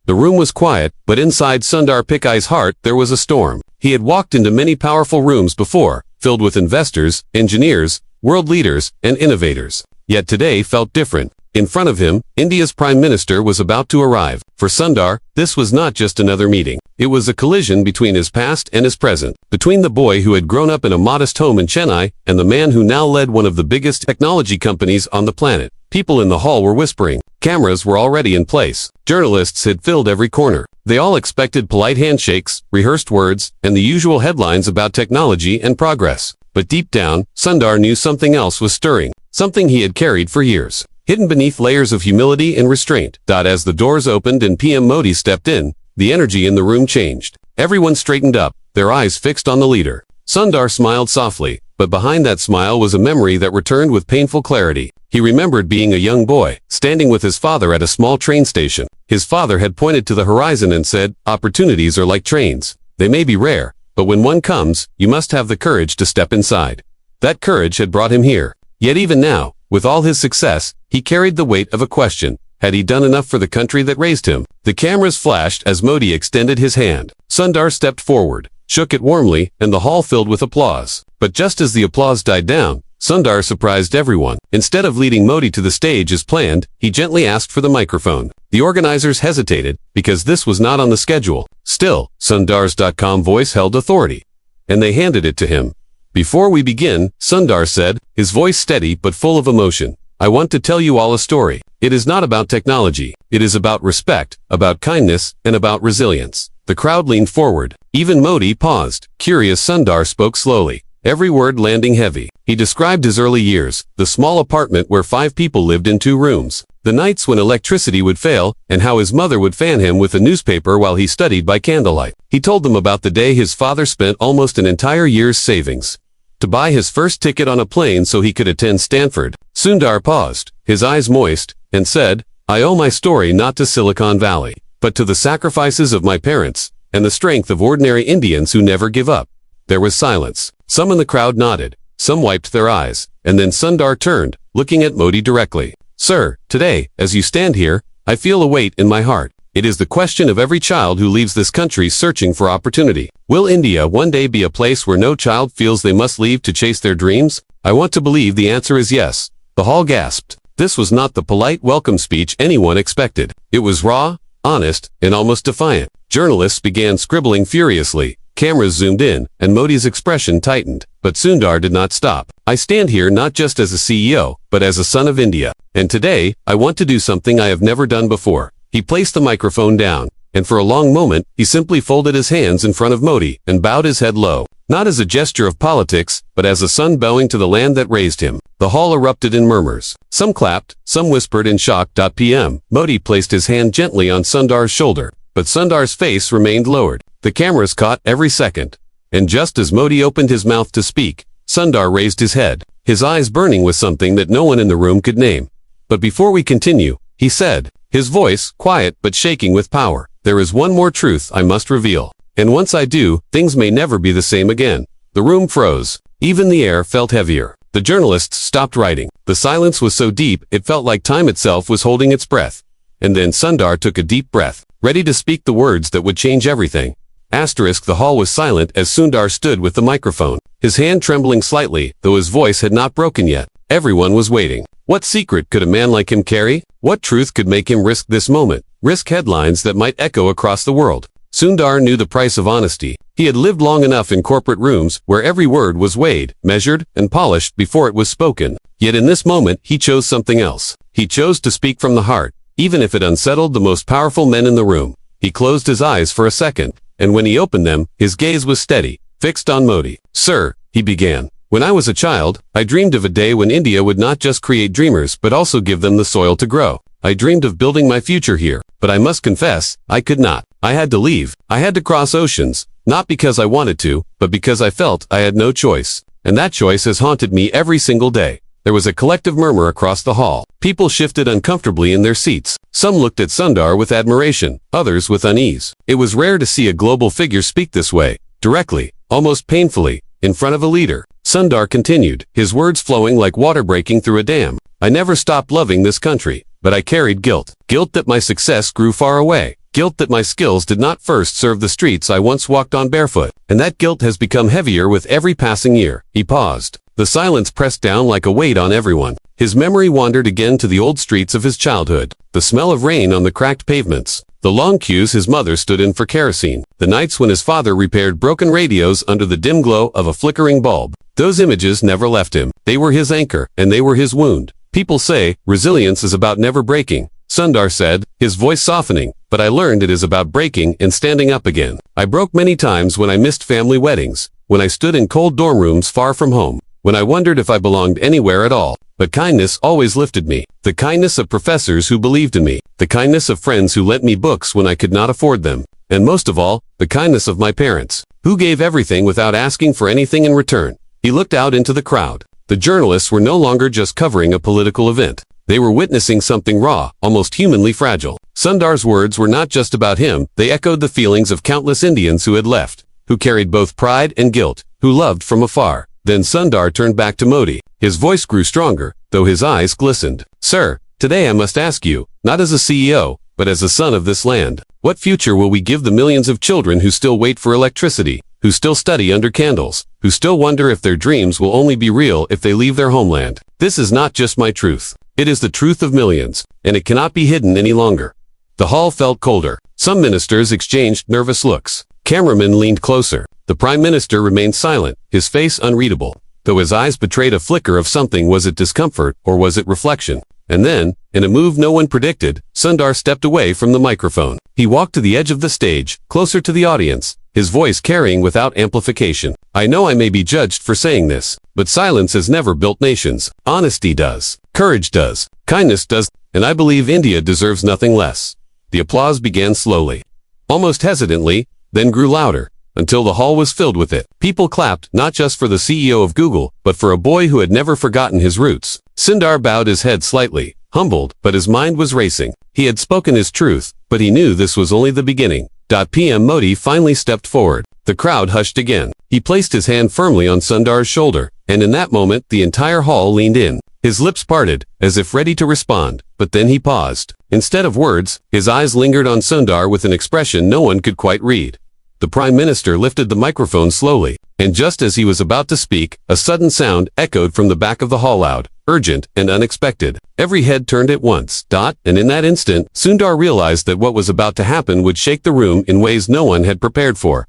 The room was quiet, but inside Sundar Pichai's heart there was a storm. He had walked into many powerful rooms before, filled with investors, engineers, world leaders, and innovators. Yet today felt different. In front of him, India's Prime Minister was about to arrive. For Sundar, this was not just another meeting. It was a collision between his past and his present, between the boy who had grown up in a modest home in Chennai and the man who now led one of the biggest technology companies on the planet. People in the hall were whispering. Cameras were already in place. Journalists had filled every corner. They all expected polite handshakes, rehearsed words, and the usual headlines about technology and progress. But deep down, Sundar knew something else was stirring, something he had carried for years, hidden beneath layers of humility and restraint. As the doors opened and PM Modi stepped in, the energy in the room changed. Everyone straightened up, their eyes fixed on the leader. Sundar smiled softly, but behind that smile was a memory that returned with painful clarity. He remembered being a young boy, standing with his father at a small train station. His father had pointed to the horizon and said, "Opportunities are like trains. They may be rare, but when one comes, you must have the courage to step inside." That courage had brought him here. Yet even now, with all his success, he carried the weight of a question. Had he done enough for the country that raised him? The cameras flashed as Modi extended his hand. Sundar stepped forward, shook it warmly, and the hall filled with applause. But just as the applause died down, Sundar surprised everyone. Instead of leading Modi to the stage as planned, he gently asked for the microphone. The organizers hesitated, because this was not on the schedule. Still, Sundar's calm voice held authority, and they handed it to him. "Before we begin," Sundar said, his voice steady but full of emotion, "I want to tell you all a story. It is not about technology. It is about respect, about kindness, and about resilience." The crowd leaned forward. Even Modi paused. Curious, Sundar spoke slowly, every word landing heavy. He described his early years, the small apartment where 5 people lived in 2 rooms, the nights when electricity would fail, and how his mother would fan him with a newspaper while he studied by candlelight. He told them about the day his father spent almost an entire year's savings to buy his first ticket on a plane so he could attend Stanford. Sundar paused, his eyes moist, and said, "I owe my story not to Silicon Valley, but to the sacrifices of my parents, and the strength of ordinary Indians who never give up." There was silence. Some in the crowd nodded, some wiped their eyes, and then Sundar turned, looking at Modi directly. "Sir, today, as you stand here, I feel a weight in my heart. It is the question of every child who leaves this country searching for opportunity. Will India one day be a place where no child feels they must leave to chase their dreams? I want to believe the answer is yes." The hall gasped. This was not the polite welcome speech anyone expected. It was raw, honest, and almost defiant. Journalists began scribbling furiously. Cameras zoomed in, and Modi's expression tightened. But Sundar did not stop. "I stand here not just as a CEO, but as a son of India. And today, I want to do something I have never done before." He placed the microphone down, and for a long moment, he simply folded his hands in front of Modi and bowed his head low, not as a gesture of politics, but as a son bowing to the land that raised him. The hall erupted in murmurs. Some clapped, some whispered in shock. PM Modi placed his hand gently on Sundar's shoulder, but Sundar's face remained lowered. The cameras caught every second. And just as Modi opened his mouth to speak, Sundar raised his head, his eyes burning with something that no one in the room could name. "But before we continue," he said, his voice quiet but shaking with power, "there is one more truth I must reveal. And once I do, things may never be the same again." The room froze. Even the air felt heavier. The journalists stopped writing. The silence was so deep, it felt like time itself was holding its breath. And then Sundar took a deep breath, ready to speak the words that would change everything. The hall was silent as Sundar stood with the microphone, his hand trembling slightly, though his voice had not broken yet. Everyone was waiting. What secret could a man like him carry? What truth could make him risk this moment, risk headlines that might echo across the world? Sundar knew the price of honesty. He had lived long enough in corporate rooms where every word was weighed, measured, and polished before it was spoken. Yet in this moment, he chose something else. He chose to speak from the heart, even if it unsettled the most powerful men in the room. He closed his eyes for a second, and when he opened them, his gaze was steady, fixed on Modi. "Sir," he began, "when I was a child, I dreamed of a day when India would not just create dreamers but also give them the soil to grow. I dreamed of building my future here, but I must confess, I could not. I had to leave. I had to cross oceans, not because I wanted to, but because I felt I had no choice. And that choice has haunted me every single day." There was a collective murmur across the hall. People shifted uncomfortably in their seats. Some looked at Sundar with admiration, others with unease. It was rare to see a global figure speak this way, directly, almost painfully, in front of a leader. Sundar continued, his words flowing like water breaking through a dam. "I never stopped loving this country, but I carried guilt. Guilt that my success grew far away. Guilt that my skills did not first serve the streets I once walked on barefoot. And that guilt has become heavier with every passing year. He paused. The silence pressed down like a weight on everyone. His memory wandered again to the old streets of his childhood. The smell of rain on the cracked pavements. The long queues his mother stood in for kerosene. The nights when his father repaired broken radios under the dim glow of a flickering bulb. Those images never left him. They were his anchor, and they were his wound. People say, resilience is about never breaking, Sundar said, his voice softening, but I learned it is about breaking and standing up again. I broke many times when I missed family weddings, when I stood in cold dorm rooms far from home, when I wondered if I belonged anywhere at all. But kindness always lifted me. The kindness of professors who believed in me. The kindness of friends who lent me books when I could not afford them. And most of all, the kindness of my parents, who gave everything without asking for anything in return. He looked out into the crowd. The journalists were no longer just covering a political event. They were witnessing something raw, almost humanly fragile. Sundar's words were not just about him, they echoed the feelings of countless Indians who had left, who carried both pride and guilt, who loved from afar. Then Sundar turned back to Modi. His voice grew stronger, though his eyes glistened. Sir, today I must ask you, not as a CEO, but as a son of this land, what future will we give the millions of children who still wait for electricity, who still study under candles, who still wonder if their dreams will only be real if they leave their homeland? This is not just my truth. It is the truth of millions, and it cannot be hidden any longer. The hall felt colder. Some ministers exchanged nervous looks. Cameramen leaned closer. The Prime Minister remained silent, his face unreadable. Though his eyes betrayed a flicker of something, was it discomfort, or was it reflection? And then, in a move no one predicted, Sundar stepped away from the microphone. He walked to the edge of the stage, closer to the audience, his voice carrying without amplification. I know I may be judged for saying this, but silence has never built nations. Honesty does. Courage does. Kindness does. And I believe India deserves nothing less. The applause began slowly, almost hesitantly, then grew louder, until the hall was filled with it. People clapped, not just for the CEO of Google, but for a boy who had never forgotten his roots. Sundar bowed his head slightly, humbled, but his mind was racing. He had spoken his truth, but he knew this was only the beginning. PM Modi finally stepped forward. The crowd hushed again. He placed his hand firmly on Sundar's shoulder, and in that moment the entire hall leaned in. His lips parted, as if ready to respond, but then he paused. Instead of words, his eyes lingered on Sundar with an expression no one could quite read. The Prime Minister lifted the microphone slowly, and just as he was about to speak, a sudden sound echoed from the back of the hall, loud, urgent, and unexpected. Every head turned at once. And in that instant, Sundar realized that what was about to happen would shake the room in ways no one had prepared for.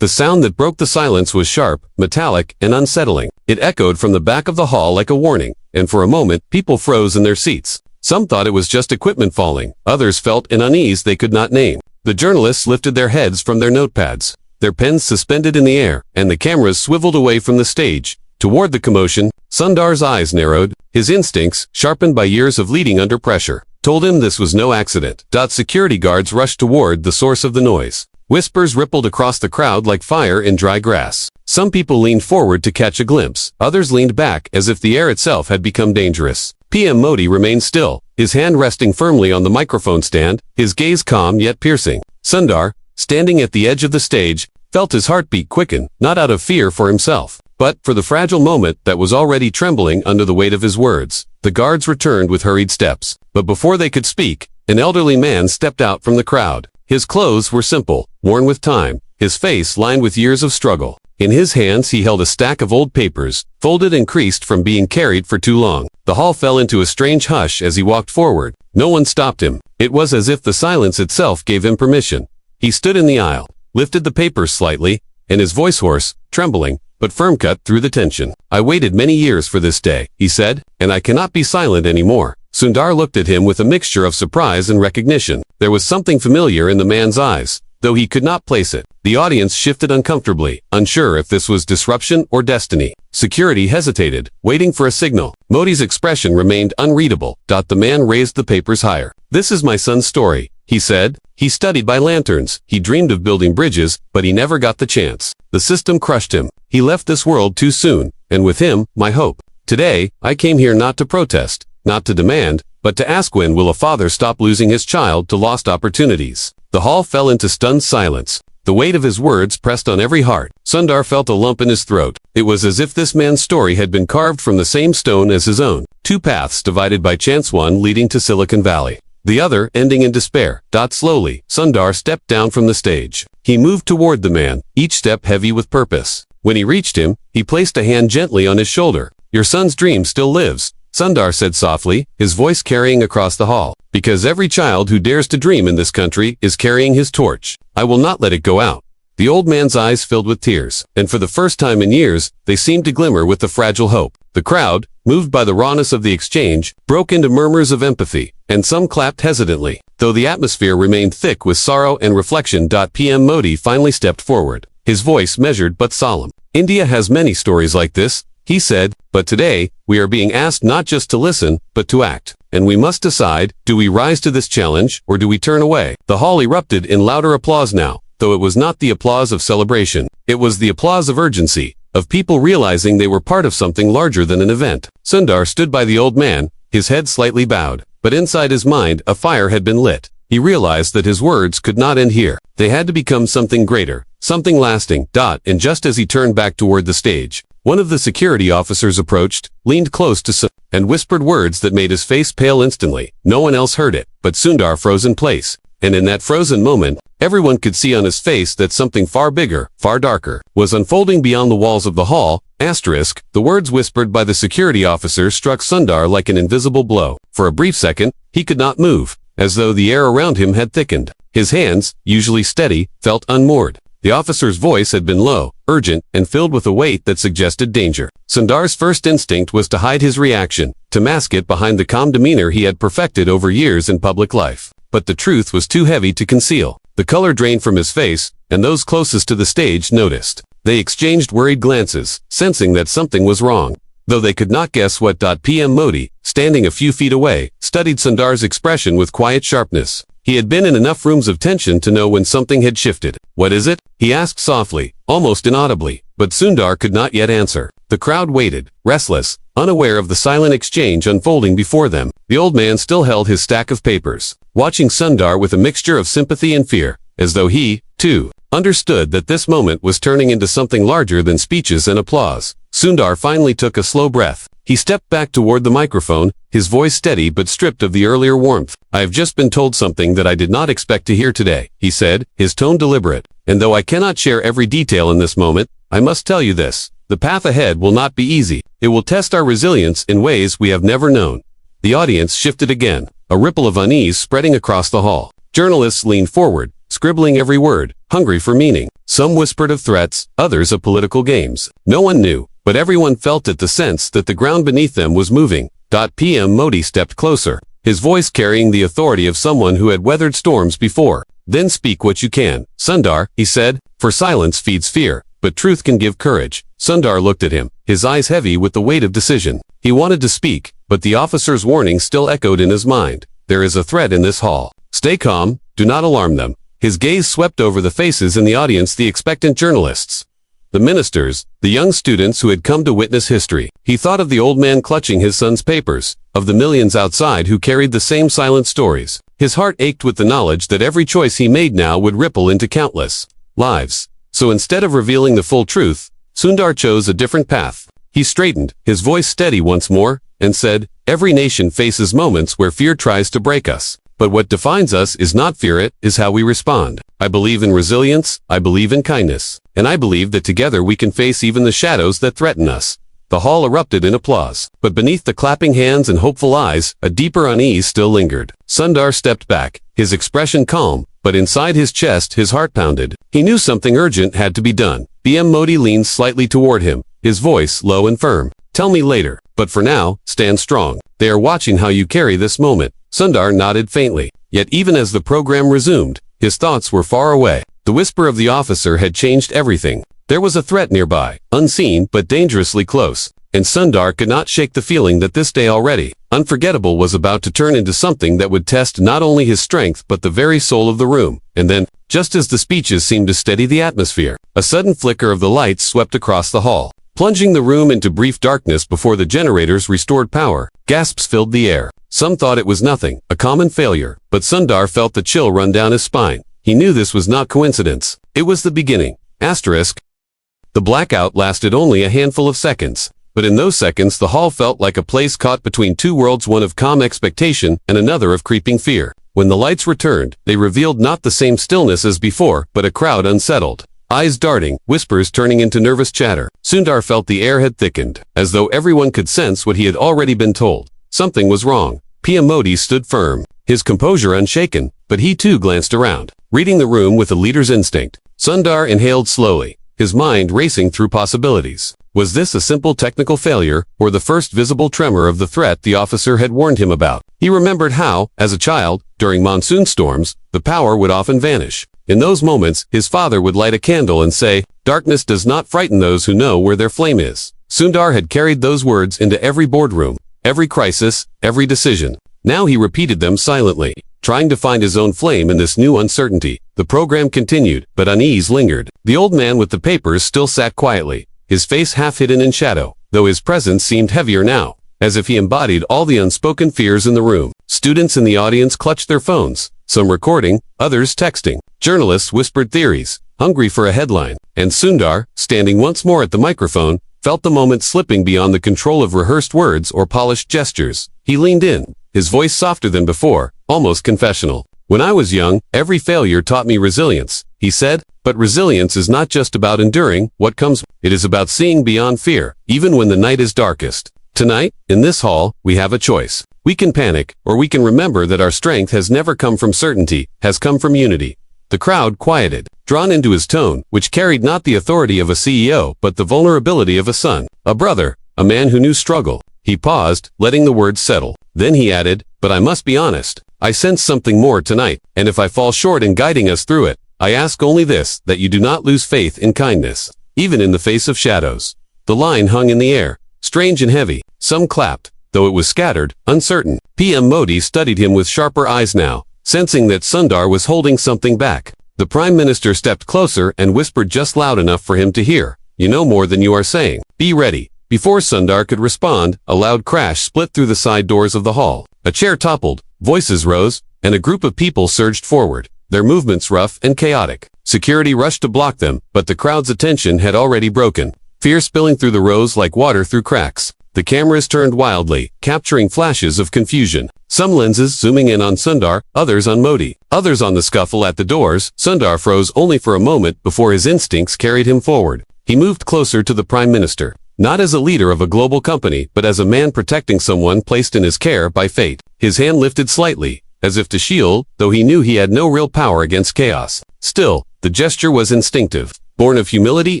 The sound that broke the silence was sharp, metallic, and unsettling. It echoed from the back of the hall like a warning, and for a moment, people froze in their seats. Some thought it was just equipment falling. Others felt an unease they could not name. The journalists lifted their heads from their notepads, their pens suspended in the air, and the cameras swiveled away from the stage. Toward the commotion, Sundar's eyes narrowed. His instincts, sharpened by years of leading under pressure, told him this was no accident. Security guards rushed toward the source of the noise. Whispers rippled across the crowd like fire in dry grass. Some people leaned forward to catch a glimpse. Others leaned back as if the air itself had become dangerous. PM Modi remained still, his hand resting firmly on the microphone stand, his gaze calm yet piercing. Sundar, standing at the edge of the stage, felt his heartbeat quicken, not out of fear for himself, but for the fragile moment that was already trembling under the weight of his words. The guards returned with hurried steps, but before they could speak, an elderly man stepped out from the crowd. His clothes were simple, worn with time, his face lined with years of struggle. In his hands he held a stack of old papers, folded and creased from being carried for too long. The hall fell into a strange hush as he walked forward. No one stopped him. It was as if the silence itself gave him permission. He stood in the aisle, lifted the papers slightly, and his voice hoarse, trembling, but firm cut through the tension. I waited many years for this day, he said, and I cannot be silent anymore. Sundar looked at him with a mixture of surprise and recognition. There was something familiar in the man's eyes, though he could not place it. The audience shifted uncomfortably, unsure if this was disruption or destiny. Security hesitated, waiting for a signal. Modi's expression remained unreadable. The man raised the papers higher. This is my son's story, he said. He studied by lanterns. He dreamed of building bridges, but he never got the chance. The system crushed him. He left this world too soon, and with him, my hope. Today, I came here not to protest, not to demand, but to ask, when will a father stop losing his child to lost opportunities? The hall fell into stunned silence. The weight of his words pressed on every heart. Sundar felt a lump in his throat. It was as if this man's story had been carved from the same stone as his own. Two paths divided by chance, one leading to Silicon Valley, the other ending in despair. Slowly, Sundar stepped down from the stage. He moved toward the man, each step heavy with purpose. When he reached him, he placed a hand gently on his shoulder. "Your son's dream still lives," Sundar said softly, his voice carrying across the hall. "Because every child who dares to dream in this country is carrying his torch. I will not let it go out." The old man's eyes filled with tears, and for the first time in years, they seemed to glimmer with the fragile hope. The crowd, moved by the rawness of the exchange, broke into murmurs of empathy, and some clapped hesitantly, though the atmosphere remained thick with sorrow and reflection. PM Modi finally stepped forward, his voice measured but solemn. "India has many stories like this," he said, "but today, we are being asked not just to listen, but to act. And we must decide, do we rise to this challenge, or do we turn away?" The hall erupted in louder applause now, though it was not the applause of celebration. It was the applause of urgency, of people realizing they were part of something larger than an event. Sundar stood by the old man, his head slightly bowed, but inside his mind, a fire had been lit. He realized that his words could not end here. They had to become something greater, something lasting. And just as he turned back toward the stage, one of the security officers approached, leaned close to Sundar, and whispered words that made his face pale instantly. No one else heard it, but Sundar froze in place. And in that frozen moment, everyone could see on his face that something far bigger, far darker, was unfolding beyond the walls of the hall. The words whispered by the security officer struck Sundar like an invisible blow. For a brief second, he could not move, as though the air around him had thickened. His hands, usually steady, felt unmoored. The officer's voice had been low, urgent, and filled with a weight that suggested danger. Sundar's first instinct was to hide his reaction, to mask it behind the calm demeanor he had perfected over years in public life. But the truth was too heavy to conceal. The color drained from his face, and those closest to the stage noticed. They exchanged worried glances, sensing that something was wrong. Though they could not guess what. PM Modi, standing a few feet away, studied Sundar's expression with quiet sharpness. He had been in enough rooms of tension to know when something had shifted. "What is it?" he asked softly, almost inaudibly, but Sundar could not yet answer. The crowd waited, restless, unaware of the silent exchange unfolding before them. The old man still held his stack of papers, watching Sundar with a mixture of sympathy and fear, as though he, too, understood that this moment was turning into something larger than speeches and applause. Sundar finally took a slow breath. He stepped back toward the microphone, his voice steady but stripped of the earlier warmth. "I have just been told something that I did not expect to hear today," he said, his tone deliberate. "And though I cannot share every detail in this moment, I must tell you this. The path ahead will not be easy. It will test our resilience in ways we have never known." The audience shifted again, a ripple of unease spreading across the hall. Journalists leaned forward, scribbling every word, hungry for meaning. Some whispered of threats, others of political games. No one knew, but everyone felt it, the sense that the ground beneath them was moving. PM Modi stepped closer, his voice carrying the authority of someone who had weathered storms before. "Then speak what you can, Sundar," he said, "for silence feeds fear, but truth can give courage." Sundar looked at him, his eyes heavy with the weight of decision. He wanted to speak, but the officer's warning still echoed in his mind. "There is a threat in this hall. Stay calm, do not alarm them." His gaze swept over the faces in the audience, the expectant journalists, the ministers, the young students who had come to witness history. He thought of the old man clutching his son's papers, of the millions outside who carried the same silent stories. His heart ached with the knowledge that every choice he made now would ripple into countless lives. So instead of revealing the full truth, Sundar chose a different path. He straightened, his voice steady once more, and said, "Every nation faces moments where fear tries to break us. But what defines us is not fear, it is how we respond. I believe in resilience, I believe in kindness, and I believe that together we can face even the shadows that threaten us." The hall erupted in applause, but beneath the clapping hands and hopeful eyes, a deeper unease still lingered. Sundar stepped back, his expression calm, but inside his chest his heart pounded. He knew something urgent had to be done. PM Modi leaned slightly toward him, his voice low and firm. "Tell me later, but for now, stand strong. They are watching how you carry this moment." Sundar nodded faintly, yet even as the program resumed, his thoughts were far away. The whisper of the officer had changed everything. There was a threat nearby, unseen but dangerously close, and Sundar could not shake the feeling that this day already, unforgettable, was about to turn into something that would test not only his strength but the very soul of the room. And then, just as the speeches seemed to steady the atmosphere, a sudden flicker of the lights swept across the hall, plunging the room into brief darkness before the generators restored power. Gasps filled the air. Some thought it was nothing, a common failure, but Sundar felt the chill run down his spine. He knew this was not coincidence. It was the beginning. The blackout lasted only a handful of seconds. But in those seconds the hall felt like a place caught between two worlds, one of calm expectation and another of creeping fear. When the lights returned, they revealed not the same stillness as before, but a crowd unsettled. Eyes darting, whispers turning into nervous chatter. Sundar felt the air had thickened, as though everyone could sense what he had already been told. Something was wrong. PM Modi stood firm, his composure unshaken, but he too glanced around, reading the room with a leader's instinct. Sundar inhaled slowly, his mind racing through possibilities. Was this a simple technical failure, or the first visible tremor of the threat the officer had warned him about? He remembered how, as a child, during monsoon storms, the power would often vanish. In those moments, his father would light a candle and say, "Darkness does not frighten those who know where their flame is." Sundar had carried those words into every boardroom, every crisis, every decision. Now he repeated them silently, trying to find his own flame in this new uncertainty. The program continued, but unease lingered. The old man with the papers still sat quietly, his face half hidden in shadow, though his presence seemed heavier now, as if he embodied all the unspoken fears in the room. Students in the audience clutched their phones, some recording, others texting. Journalists whispered theories, hungry for a headline. And Sundar, standing once more at the microphone, felt the moment slipping beyond the control of rehearsed words or polished gestures. He leaned in, his voice softer than before, almost confessional. "When I was young, every failure taught me resilience," he said, "but resilience is not just about enduring what comes. It is about seeing beyond fear, even when the night is darkest. Tonight, in this hall, we have a choice. We can panic, or we can remember that our strength has never come from certainty, has come from unity." The crowd quieted, drawn into his tone, which carried not the authority of a CEO, but the vulnerability of a son, a brother, a man who knew struggle. He paused, letting the words settle. Then he added, "But I must be honest. I sense something more tonight, and if I fall short in guiding us through it, I ask only this, that you do not lose faith in kindness, even in the face of shadows." The line hung in the air, strange and heavy. Some clapped, though it was scattered, uncertain. PM Modi studied him with sharper eyes now, sensing that Sundar was holding something back. The Prime Minister stepped closer and whispered just loud enough for him to hear, "You know more than you are saying. Be ready." Before Sundar could respond, a loud crash split through the side doors of the hall. A chair toppled, voices rose, and a group of people surged forward, their movements rough and chaotic. Security rushed to block them, but the crowd's attention had already broken, fear spilling through the rows like water through cracks. The cameras turned wildly, capturing flashes of confusion. Some lenses zooming in on Sundar, others on Modi, others on the scuffle at the doors. Sundar froze only for a moment before his instincts carried him forward. He moved closer to the Prime Minister, not as a leader of a global company, but as a man protecting someone placed in his care by fate. His hand lifted slightly, as if to shield, though he knew he had no real power against chaos. Still, the gesture was instinctive, born of humility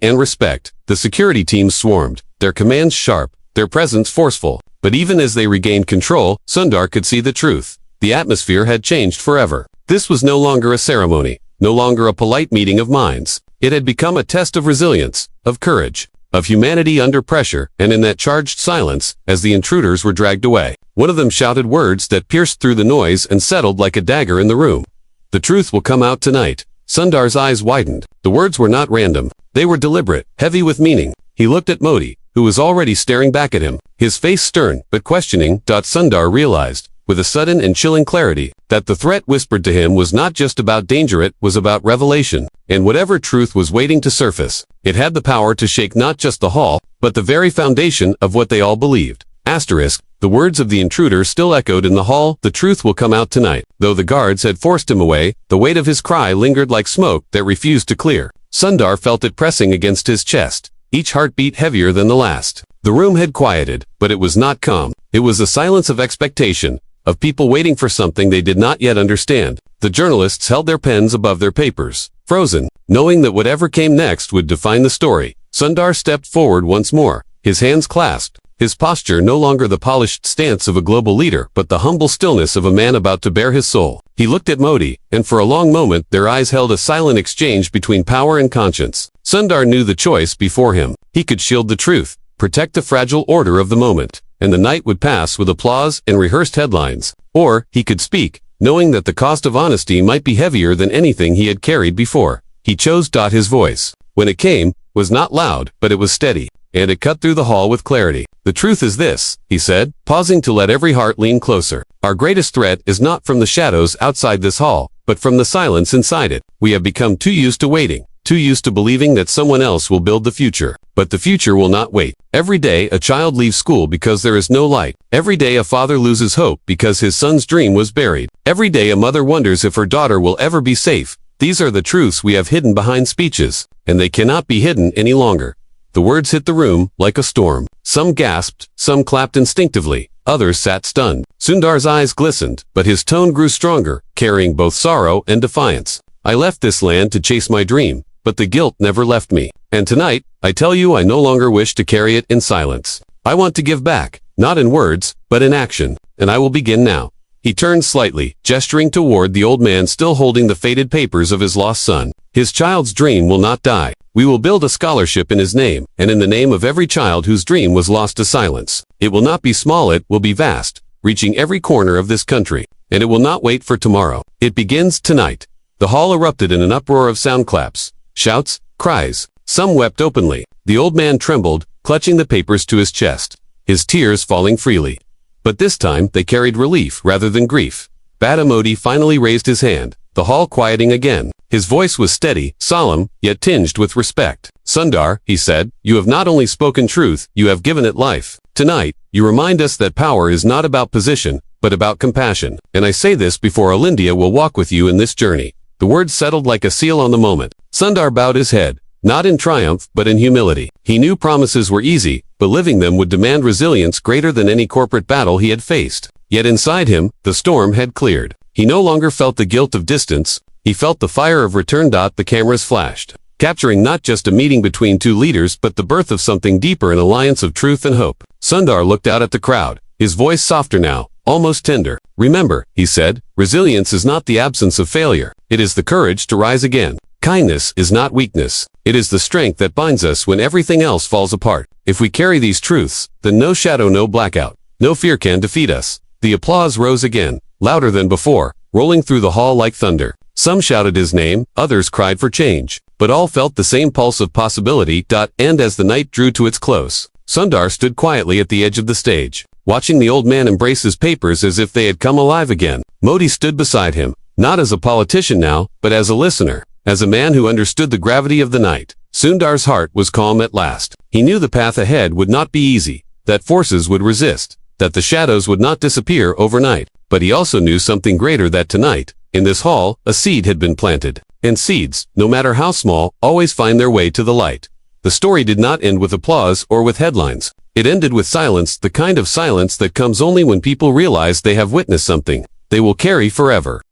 and respect. The security teams swarmed, their commands sharp, their presence forceful. But even as they regained control, Sundar could see the truth. The atmosphere had changed forever. This was no longer a ceremony, no longer a polite meeting of minds. It had become a test of resilience, of courage, of humanity under pressure. And in that charged silence, as the intruders were dragged away, one of them shouted words that pierced through the noise and settled like a dagger in the room. "The truth will come out tonight." Sundar's eyes widened. The words were not random. They were deliberate, heavy with meaning. He looked at Modi, who was already staring back at him, his face stern but questioning. Sundar realized, with a sudden and chilling clarity, that the threat whispered to him was not just about danger, it was about revelation. And whatever truth was waiting to surface, it had the power to shake not just the hall, but the very foundation of what they all believed. The words of the intruder still echoed in the hall. "The truth will come out tonight." Though the guards had forced him away, the weight of his cry lingered like smoke that refused to clear. Sundar felt it pressing against his chest, each heartbeat heavier than the last. The room had quieted, but it was not calm. It was a silence of expectation, of people waiting for something they did not yet understand. The journalists held their pens above their papers, frozen, knowing that whatever came next would define the story. Sundar stepped forward once more, his hands clasped, his posture no longer the polished stance of a global leader, but the humble stillness of a man about to bare his soul. He looked at Modi, and for a long moment their eyes held a silent exchange between power and conscience. Sundar knew the choice before him. He could shield the truth, protect the fragile order of the moment, and the night would pass with applause and rehearsed headlines. Or, he could speak, knowing that the cost of honesty might be heavier than anything he had carried before. He chose. His voice, when it came, was not loud, but it was steady, and it cut through the hall with clarity. "The truth is this," he said, pausing to let every heart lean closer. "Our greatest threat is not from the shadows outside this hall, but from the silence inside it. We have become too used to waiting, too used to believing that someone else will build the future. But the future will not wait. Every day a child leaves school because there is no light. Every day a father loses hope because his son's dream was buried. Every day a mother wonders if her daughter will ever be safe. These are the truths we have hidden behind speeches, and they cannot be hidden any longer. The words hit the room like a storm. Some gasped, some clapped instinctively, others sat stunned. Sundar's eyes glistened, but his tone grew stronger, carrying both sorrow and defiance. I left this land to chase my dream, but the guilt never left me. And tonight, I tell you I no longer wish to carry it in silence. I want to give back, not in words, but in action, and I will begin now. He turned slightly, gesturing toward the old man still holding the faded papers of his lost son. His child's dream will not die. We will build a scholarship in his name, and in the name of every child whose dream was lost to silence. It will not be small, it will be vast, reaching every corner of this country. And it will not wait for tomorrow. It begins tonight. The hall erupted in an uproar of sound claps, shouts, cries. Some wept openly. The old man trembled, clutching the papers to his chest, his tears falling freely. But this time they carried relief rather than grief. Bada Modi finally raised his hand, the hall quieting again. His voice was steady, solemn, yet tinged with respect. Sundar, he said, you have not only spoken truth, you have given it life. Tonight, you remind us that power is not about position, but about compassion. And I say this before Alindia will walk with you in this journey. The words settled like a seal on the moment. Sundar bowed his head, not in triumph, but in humility. He knew promises were easy, but living them would demand resilience greater than any corporate battle he had faced. Yet inside him, the storm had cleared. He no longer felt the guilt of distance. He felt the fire of return. The cameras flashed, capturing not just a meeting between two leaders, but the birth of something deeper, an alliance of truth and hope. Sundar looked out at the crowd, his voice softer now, almost tender. Remember, he said, resilience is not the absence of failure. It is the courage to rise again. Kindness is not weakness. It is the strength that binds us when everything else falls apart. If we carry these truths, then no shadow, no blackout, no fear can defeat us. The applause rose again, louder than before, rolling through the hall like thunder. Some shouted his name, others cried for change, but all felt the same pulse of possibility. And as the night drew to its close, Sundar stood quietly at the edge of the stage, watching the old man embrace his papers as if they had come alive again. Modi stood beside him, not as a politician now, but as a listener, as a man who understood the gravity of the night. Sundar's heart was calm at last. He knew the path ahead would not be easy, that forces would resist, that the shadows would not disappear overnight. But he also knew something greater, that tonight, in this hall, a seed had been planted. And seeds, no matter how small, always find their way to the light. The story did not end with applause or with headlines. It ended with silence, the kind of silence that comes only when people realize they have witnessed something they will carry forever.